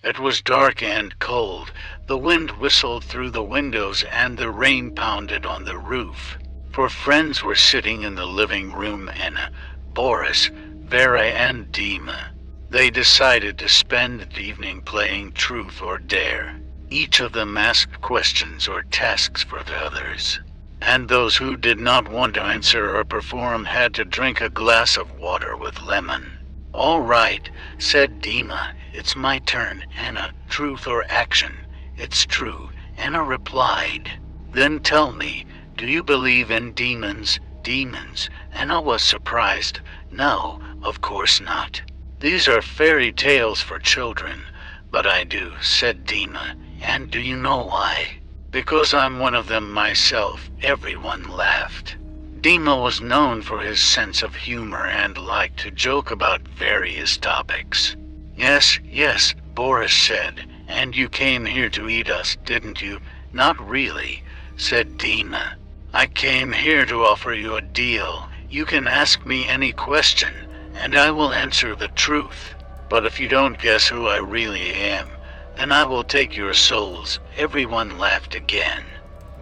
It was dark and cold. The wind whistled through the windows and the rain pounded on the roof. Four friends were sitting in the living room: Anna, Boris, Vera, and Dima. They decided to spend the evening playing Truth or Dare. Each of them asked questions or tasks for the others, and those who did not want to answer or perform had to drink a glass of water with lemon. "All right," said Dima. "It's my turn, Anna. Truth or action?" "It's true," Anna replied. "Then tell me, do you believe in demons?" "Demons?" Anna was surprised. "No, of course not. These are fairy tales for children." "But I do," said Dima. "And do you know why?" "Because I'm one of them myself." Everyone laughed. Dima was known for his sense of humor and liked to joke about various topics. Yes, Boris said. "And you came here to eat us, didn't you?" "Not really," said Dima. "I came here to offer you a deal. You can ask me any question, and I will answer the truth. But if you don't guess who I really am, then I will take your souls." Everyone laughed again.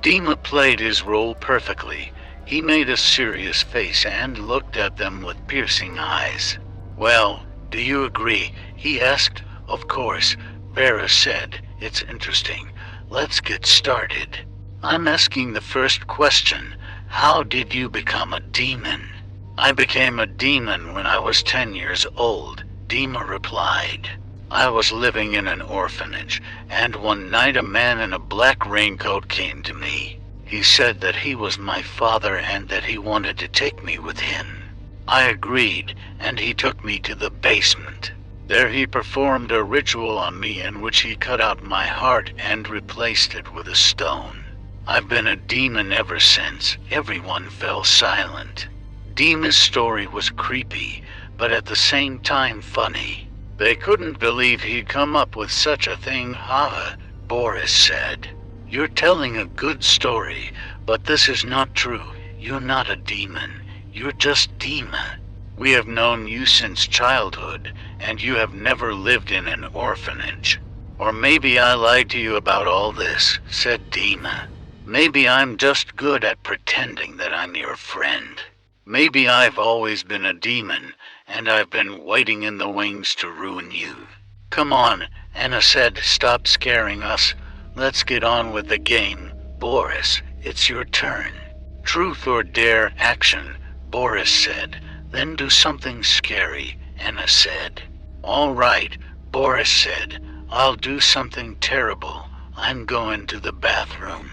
Dima played his role perfectly. He made a serious face and looked at them with piercing eyes. "Well, do you agree?" he asked. "Of course," Vera said. "It's interesting. Let's get started. I'm asking the first question. How did you become a demon?" "I became a demon when I was 10 years old," Dima replied. "I was living in an orphanage, and one night a man in a black raincoat came to me. He said that he was my father and that he wanted to take me with him. I agreed, and he took me to the basement. There he performed a ritual on me in which he cut out my heart and replaced it with a stone. I've been a demon ever since." Everyone fell silent. Dima's story was creepy, but at the same time funny. They couldn't believe he'd come up with such a thing. "Haha," Boris said. "You're telling a good story, but this is not true. You're not a demon. You're just Dima. We have known you since childhood, and you have never lived in an orphanage." "Or maybe I lied to you about all this," said Dima. "Maybe I'm just good at pretending that I'm your friend. Maybe I've always been a demon, and I've been waiting in the wings to ruin you." "Come on," Anna said. "Stop scaring us. Let's get on with the game. Boris, it's your turn." "Truth or Dare, action," Boris said. "Then do something scary," Anna said. "All right," Boris said. "I'll do something terrible. I'm going to the bathroom."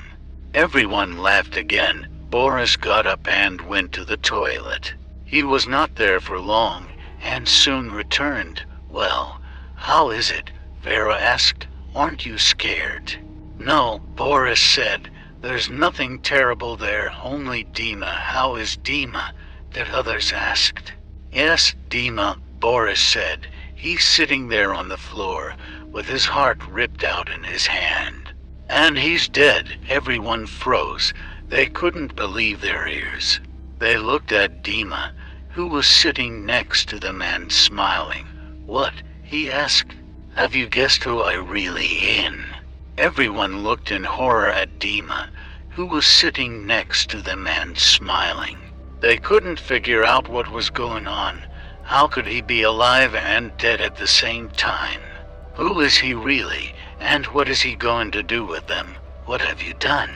Everyone laughed again. Boris got up and went to the toilet. He was not there for long, and soon returned. "Well, how is it?" Vera asked. "Aren't you scared?" "No," Boris said. "There's nothing terrible there, only Dima." "How is Dima?" the others asked. "Yes, Dima," Boris said. "He's sitting there on the floor, with his heart ripped out in his hand. And he's dead." Everyone froze. They couldn't believe their ears. They looked at Dima, who was sitting next to them and smiling. "What?" he asked. "Have you guessed who I really am?" Everyone looked in horror at Dima, who was sitting next to them and smiling. They couldn't figure out what was going on. How could he be alive and dead at the same time? Who is he really, and what is he going to do with them? "What have you done?"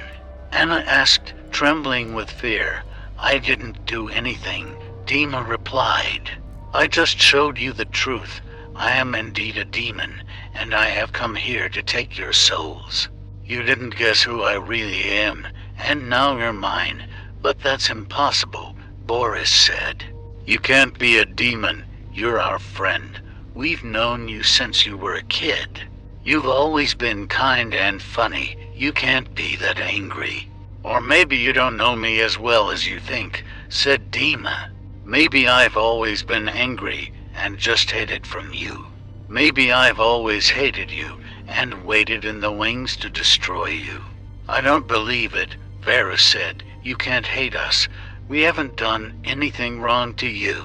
Anna asked, trembling with fear. "I didn't do anything," Dima replied. "I just showed you the truth. I am indeed a demon, and I have come here to take your souls. You didn't guess who I really am, and now you're mine." "But that's impossible," Boris said. "You can't be a demon. You're our friend. We've known you since you were a kid. You've always been kind and funny. You can't be that angry." "Or maybe you don't know me as well as you think," said Dima. "Maybe I've always been angry and just hid it from you. Maybe I've always hated you and waited in the wings to destroy you." "I don't believe it," Vera said. "You can't hate us. We haven't done anything wrong to you.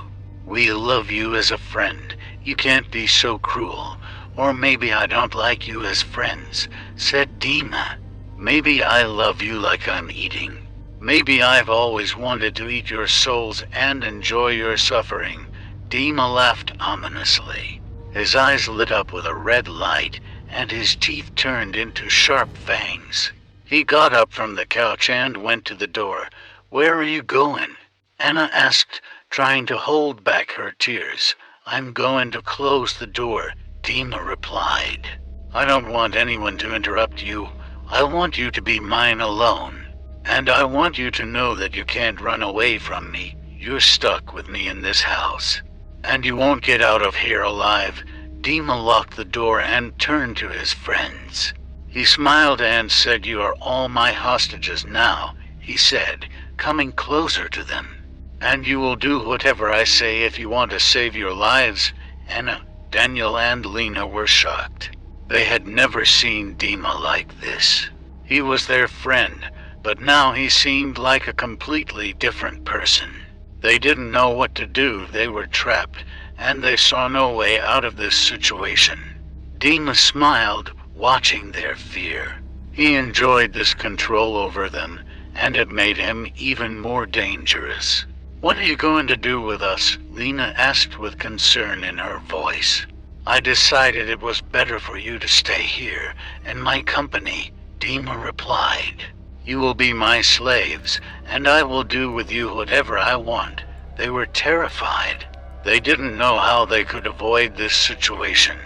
We love you as a friend. You can't be so cruel. or maybe I don't like you as friends, said Dima. Maybe I love you like I'm eating. Maybe I've always wanted to eat your souls and enjoy your suffering. Dima laughed ominously. His eyes lit up with a red light, and his teeth turned into sharp fangs. He got up from the couch and went to the door. Where are you going? Anna asked, trying to hold back her tears. I'm going to close the door, Dima replied. I don't want anyone to interrupt you. I want you to be mine alone. And I want you to know that you can't run away from me. You're stuck with me in this house. And you won't get out of here alive. Dima locked the door and turned to his friends. He smiled and said, You are all my hostages now, he said, coming closer to them. And you will do whatever I say if you want to save your lives. Anna, Daniel, and Lena were shocked. They had never seen Dima like this. He was their friend, but now he seemed like a completely different person. They didn't know what to do. They were trapped, and they saw no way out of this situation. Dima smiled, watching their fear. He enjoyed this control over them, and it made him even more dangerous. What are you going to do with us? Lena asked with concern in her voice. I decided it was better for you to stay here, in my company, Dima replied. You will be my slaves, and I will do with you whatever I want. They were terrified. They didn't know how they could avoid this situation.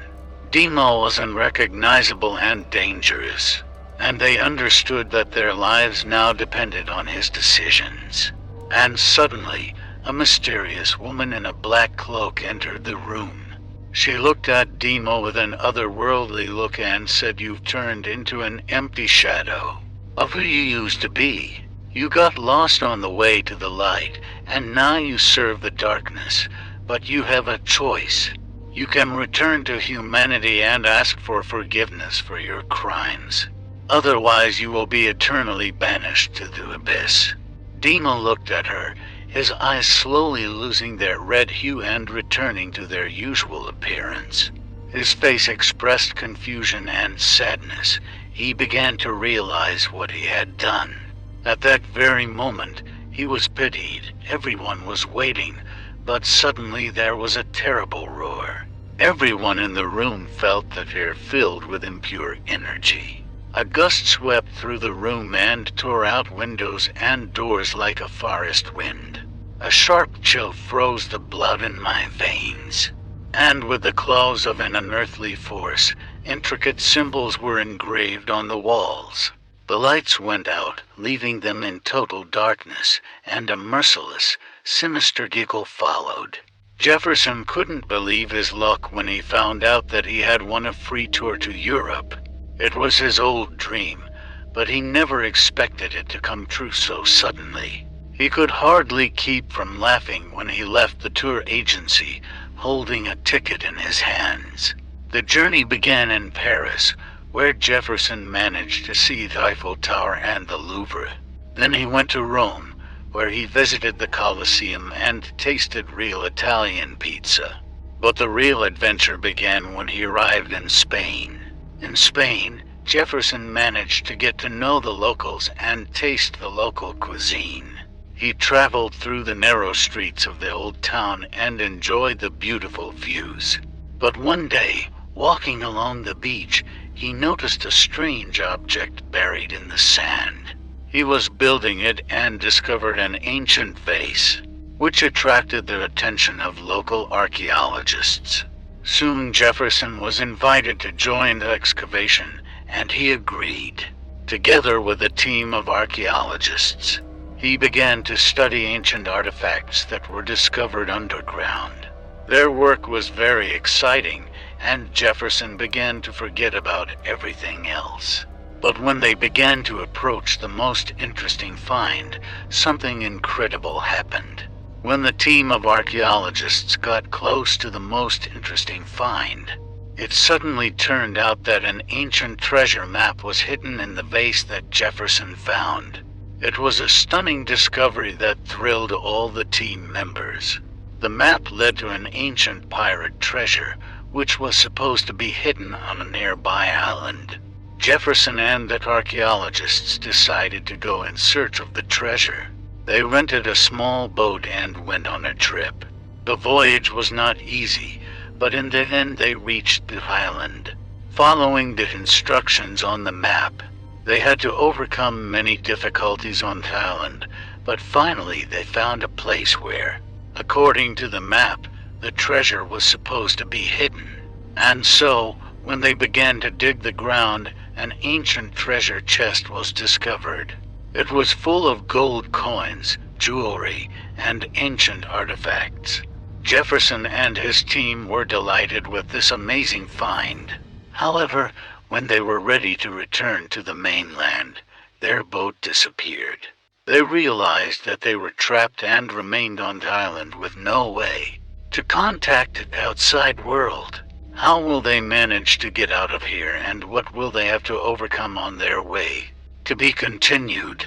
Dima was unrecognizable and dangerous, and they understood that their lives now depended on his decisions. And suddenly, a mysterious woman in a black cloak entered the room. She looked at Dima with an otherworldly look and said, You've turned into an empty shadow of who you used to be. You got lost on the way to the light, and now you serve the darkness. But you have a choice. You can return to humanity and ask for forgiveness for your crimes. Otherwise, you will be eternally banished to the abyss. Dima looked at her, his eyes slowly losing their red hue and returning to their usual appearance. His face expressed confusion and sadness. He began to realize what he had done. At that very moment, he was pitied. Everyone was waiting, but suddenly there was a terrible roar. Everyone in the room felt the fear filled with impure energy. A gust swept through the room and tore out windows and doors like a forest wind. A sharp chill froze the blood in my veins. And with the claws of an unearthly force, intricate symbols were engraved on the walls. The lights went out, leaving them in total darkness, and a merciless, sinister giggle followed. Jefferson couldn't believe his luck when he found out that he had won a free tour to Europe. It was his old dream, but he never expected it to come true so suddenly. He could hardly keep from laughing when he left the tour agency, holding a ticket in his hands. The journey began in Paris, where Jefferson managed to see the Eiffel Tower and the Louvre. Then he went to Rome, where he visited the Colosseum and tasted real Italian pizza. But the real adventure began when he arrived in Spain. In Spain, Jefferson managed to get to know the locals and taste the local cuisine. He traveled through the narrow streets of the old town and enjoyed the beautiful views. But one day, walking along the beach, he noticed a strange object buried in the sand. He was building it and discovered an ancient vase, which attracted the attention of local archaeologists. Soon Jefferson was invited to join the excavation, and he agreed. Together with a team of archaeologists, he began to study ancient artifacts that were discovered underground. Their work was very exciting, and Jefferson began to forget about everything else. But when they began to approach the most interesting find, something incredible happened. When the team of archaeologists got close to the most interesting find, it suddenly turned out that an ancient treasure map was hidden in the vase that Jefferson found. It was a stunning discovery that thrilled all the team members. The map led to an ancient pirate treasure, which was supposed to be hidden on a nearby island. Jefferson and the archaeologists decided to go in search of the treasure. They rented a small boat and went on a trip. The voyage was not easy, but in the end they reached the island. Following the instructions on the map, they had to overcome many difficulties on the island, but finally they found a place where, according to the map, the treasure was supposed to be hidden. And so, when they began to dig the ground, an ancient treasure chest was discovered. It was full of gold coins, jewelry, and ancient artifacts. Jefferson and his team were delighted with this amazing find. However, when they were ready to return to the mainland, their boat disappeared. They realized that they were trapped and remained on the island with no way to contact the outside world. How will they manage to get out of here, and what will they have to overcome on their way? To be continued.